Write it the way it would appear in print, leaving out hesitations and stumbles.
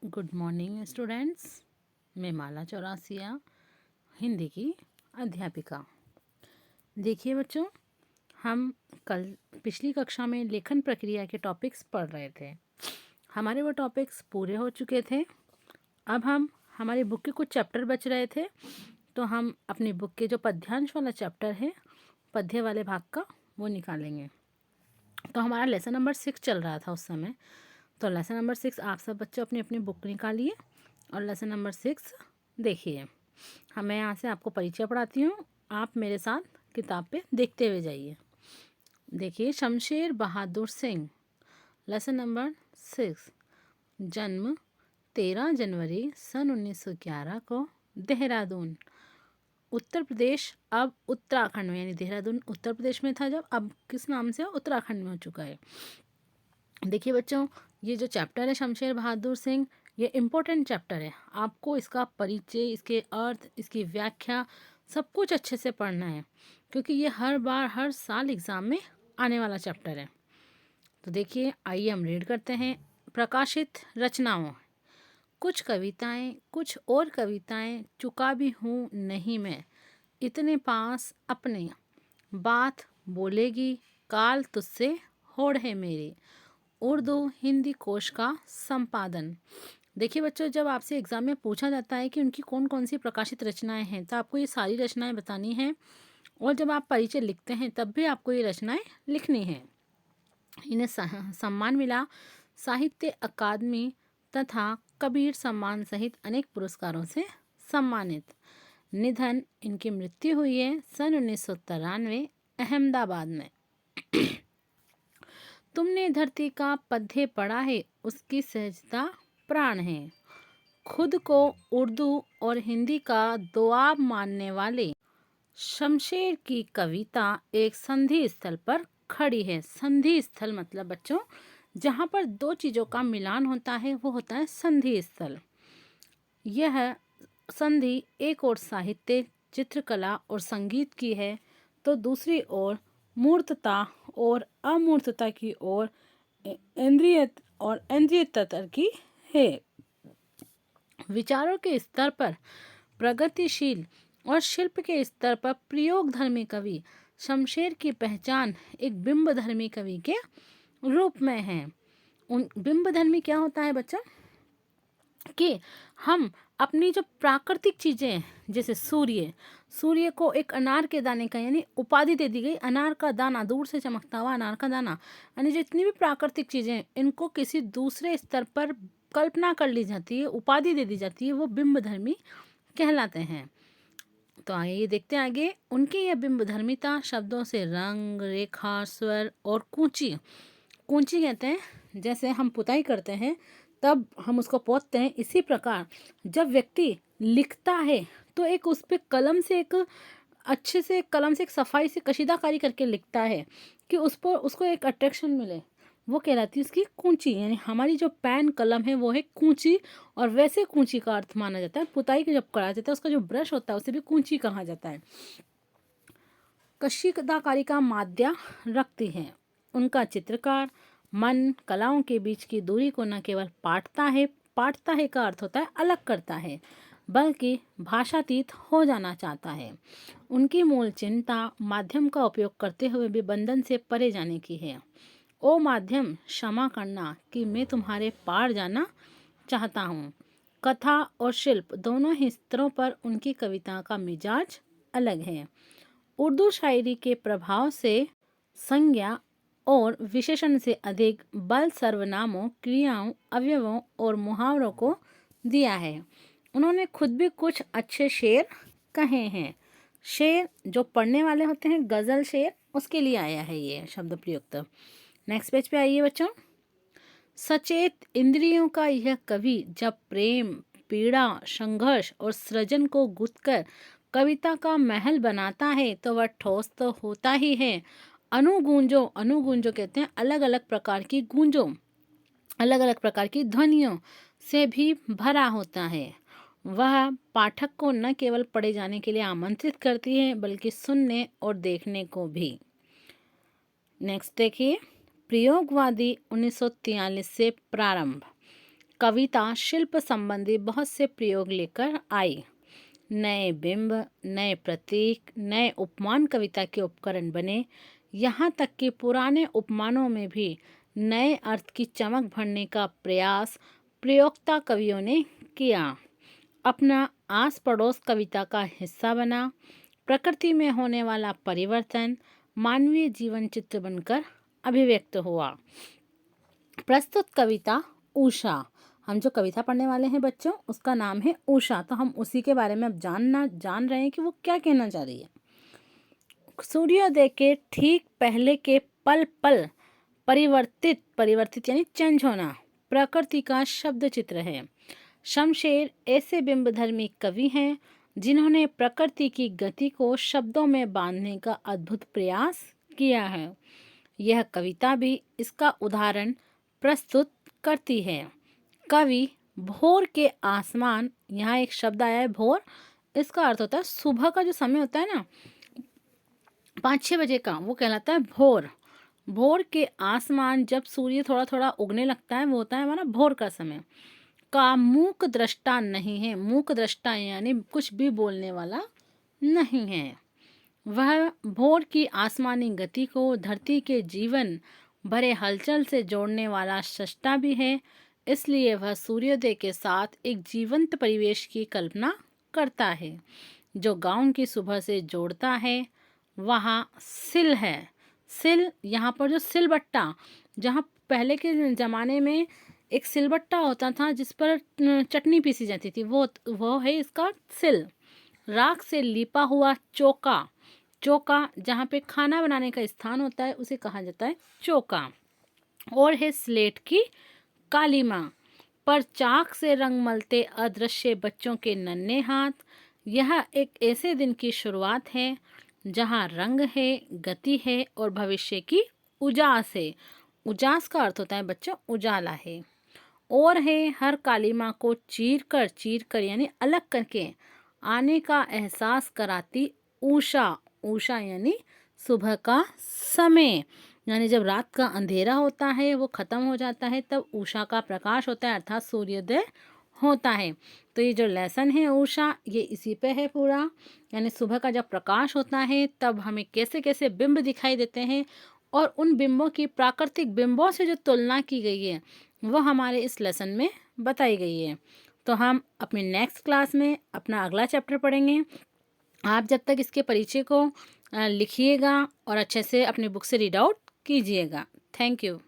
Good morning students. मैं माला चौरासिया, हिंदी की अध्यापिका। देखिए बच्चों, हम कल पिछली कक्षा में लेखन प्रक्रिया के टॉपिक्स पढ़ रहे थे। हमारे वो टॉपिक्स पूरे हो चुके थे। अब हम हमारी बुक के कुछ चैप्टर बच रहे थे, तो हम अपनी बुक के जो पद्यांश वाला चैप्टर है, पद्य वाले भाग का, वो निकालेंगे। तो हमारा लेसन नंबर 6 चल रहा था उस समय। तो लेसन नंबर 6 आप सब बच्चों अपनी अपनी बुक निकालिए और लेसन नंबर 6 देखिए। मैं यहाँ से आपको परिचय पढ़ाती हूँ, आप मेरे साथ किताब पे देखते हुए जाइए। देखिए, शमशेर बहादुर सिंह, लेसन नंबर 6। जन्म 13 जनवरी सन 1911 को देहरादून, उत्तर प्रदेश, अब उत्तराखंड में, यानी देहरादून उत्तर प्रदेश में था जब, अब किस नाम से उत्तराखंड में हो चुका है। देखिए बच्चों, ये जो चैप्टर है शमशेर बहादुर सिंह, ये इम्पोर्टेंट चैप्टर है। आपको इसका परिचय, इसके अर्थ, इसकी व्याख्या सब कुछ अच्छे से पढ़ना है, क्योंकि ये हर बार हर साल एग्ज़ाम में आने वाला चैप्टर है। तो देखिए, आइए हम रीड करते हैं। प्रकाशित रचनाओं, कुछ कविताएं, कुछ और कविताएं चुका भी हूँ नहीं मैं, इतने पास अपने, बात बोलेगी काल तुझसे होड़ है मेरी, उर्दू हिंदी कोश का संपादन। देखिए बच्चों, जब आपसे एग्ज़ाम में पूछा जाता है कि उनकी कौन कौन सी प्रकाशित रचनाएं हैं, तो आपको ये सारी रचनाएं बतानी हैं, और जब आप परिचय लिखते हैं तब भी आपको ये रचनाएं लिखनी हैं। इन्हें सम्मान मिला साहित्य अकादमी तथा कबीर सम्मान सहित अनेक पुरस्कारों से सम्मानित। निधन, इनकी मृत्यु हुई है सन 1993 अहमदाबाद में। तुमने धरती का पद्य पढ़ा है, उसकी सहजता प्राण है। खुद को उर्दू और हिंदी का दोआब मानने वाले शमशेर की कविता एक संधि स्थल पर खड़ी है। संधि स्थल मतलब बच्चों, जहाँ पर दो चीज़ों का मिलान होता है वो होता है संधि स्थल। यह संधि एक ओर साहित्य, चित्रकला और संगीत की है, तो दूसरी ओर मूर्तता और अमूर्तता की ओर इंद्रियता की है। विचारों के स्तर पर प्रगतिशील और शिल्प के स्तर पर प्रयोगधर्मी कवि शमशेर की पहचान एक बिंबधर्मी कवि के रूप में है। उन बिंबधर्मी क्या होता है बच्चा, कि हम अपनी जो प्राकृतिक चीज़ें हैं, जैसे सूर्य को एक अनार के दाने का यानी उपाधि दे दी गई, अनार का दाना, दूर से चमकता हुआ अनार का दाना, यानी जितनी भी प्राकृतिक चीज़ें हैं इनको किसी दूसरे स्तर पर कल्पना कर ली जाती है, उपाधि दे दी जाती है, वो बिंबधर्मी कहलाते हैं। तो आइए देखते हैं आगे। उनकी यह बिंबधर्मिता शब्दों से रंग, रेखा, स्वर और कूंची, कूंची कहते हैं जैसे हम पुताई करते हैं तब हम उसको पोतते हैं, इसी प्रकार जब व्यक्ति लिखता है तो एक उस पर कलम से एक अच्छे से कलम से एक सफाई से कशीदाकारी करके लिखता है कि उस पर उसको एक अट्रैक्शन मिले, वो कहलाती है उसकी कूंची। यानी हमारी जो पेन कलम है वो है कूंची, और वैसे कूंची का अर्थ माना जाता है पुताई के जब करा जाता है उसका जो ब्रश होता है उसे भी कूंची कहा जाता है। कशीदाकारी का माध्य रखती है। उनका चित्रकार मन कलाओं के बीच की दूरी को न केवल पाटता है का अर्थ होता है अलग करता है, बल्कि भाषातीत हो जाना चाहता है। उनकी मूल चिंता माध्यम का उपयोग करते हुए भी बंधन से परे जाने की है। ओ माध्यम, क्षमा करना कि मैं तुम्हारे पार जाना चाहता हूँ। कथा और शिल्प दोनों ही स्तरों पर उनकी कविता का मिजाज अलग है। उर्दू शायरी के प्रभाव से संज्ञा और विशेषण से अधिक बल सर्वनामों, क्रियाओं, अवयवों और मुहावरों को दिया है। उन्होंने खुद भी कुछ अच्छे शेर कहे हैं। शेर जो पढ़ने वाले होते हैं, गज़ल शेर, उसके लिए आया है ये शब्द प्रयुक्त। नेक्स्ट पेज पे आइए बच्चों। सचेत इंद्रियों का यह कवि जब प्रेम, पीड़ा, संघर्ष और सृजन को गूंथकर कविता का महल बनाता है तो वह ठोस तो होता ही है, अनुगूंजों कहते हैं अलग अलग प्रकार की गूंजों, अलग अलग प्रकार की ध्वनियों से भी भरा होता है। वह पाठक को न केवल पढ़े जाने के लिए आमंत्रित करती है बल्कि सुनने और देखने को भी। नेक्स्ट देखिए, प्रयोगवादी 1943 से प्रारंभ, कविता शिल्प संबंधी बहुत से प्रयोग लेकर आई। नए बिंब, नए प्रतीक, नए उपमान कविता के उपकरण बने। यहाँ तक कि पुराने उपमानों में भी नए अर्थ की चमक भरने का प्रयास प्रयोक्ता कवियों ने किया। अपना आस पड़ोस कविता का हिस्सा बना। प्रकृति में होने वाला परिवर्तन मानवीय जीवन चित्र बनकर अभिव्यक्त हुआ। प्रस्तुत कविता उषा। हम जो कविता पढ़ने वाले हैं बच्चों, उसका नाम है उषा। तो हम उसी के बारे में अब जान रहे हैं कि वो क्या कहना चाह रही है। सूर्योदय के ठीक पहले के पल पल परिवर्तित यानी चेंज होना प्रकृति का शब्द चित्र है। शमशेर ऐसे बिंबधर्मी कवि हैं जिन्होंने प्रकृति की गति को शब्दों में बांधने का अद्भुत प्रयास किया है। यह कविता भी इसका उदाहरण प्रस्तुत करती है। कवि भोर के आसमान, यहाँ एक शब्द आया है भोर, इसका अर्थ होता है सुबह का जो समय होता है ना, 5-6 बजे का, वो कहलाता है भोर। भोर के आसमान जब सूर्य थोड़ा थोड़ा उगने लगता है, वो होता है हमारा भोर का समय। का मूक दृष्टा नहीं है। मूक दृष्टा यानी कुछ भी बोलने वाला नहीं है। वह भोर की आसमानी गति को धरती के जीवन भरे हलचल से जोड़ने वाला सृष्टा भी है। इसलिए वह सूर्योदय के साथ एक जीवंत परिवेश की कल्पना करता है जो गांव की सुबह से जोड़ता है। वहाँ सिल है। सिल, यहाँ पर जो सिलबट्टा, जहाँ पहले के ज़माने में एक सिलबट्टा होता था जिस पर चटनी पीसी जाती थी, वो है इसका सिल। राख से लिपा हुआ चौका। चौका जहाँ पे खाना बनाने का स्थान होता है उसे कहा जाता है चौका। और है स्लेट की कालीमा पर चाक से रंग मलते अदृश्य बच्चों के नन्हे हाथ। यह एक ऐसे दिन की शुरुआत है जहाँ रंग है, गति है और भविष्य की उजास है। उजास का अर्थ होता है बच्चों उजाला है। और है हर कालीमा को चीर कर यानी अलग करके आने का एहसास कराती उषा। उषा यानी सुबह का समय, यानी जब रात का अंधेरा होता है, वो ख़त्म हो जाता है, तब उषा का प्रकाश होता है, अर्थात सूर्योदय होता है। तो ये जो लेसन है उषा, ये इसी पे है पूरा। यानी सुबह का जब प्रकाश होता है तब हमें कैसे कैसे बिंब दिखाई देते हैं, और उन बिंबों की प्राकृतिक बिंबों से जो तुलना की गई है वो हमारे इस लेसन में बताई गई है। तो हम अपनी नेक्स्ट क्लास में अपना अगला चैप्टर पढ़ेंगे। आप जब तक इसके परिचय को लिखिएगा और अच्छे से अपनी बुक से रीड आउट कीजिएगा। Thank you.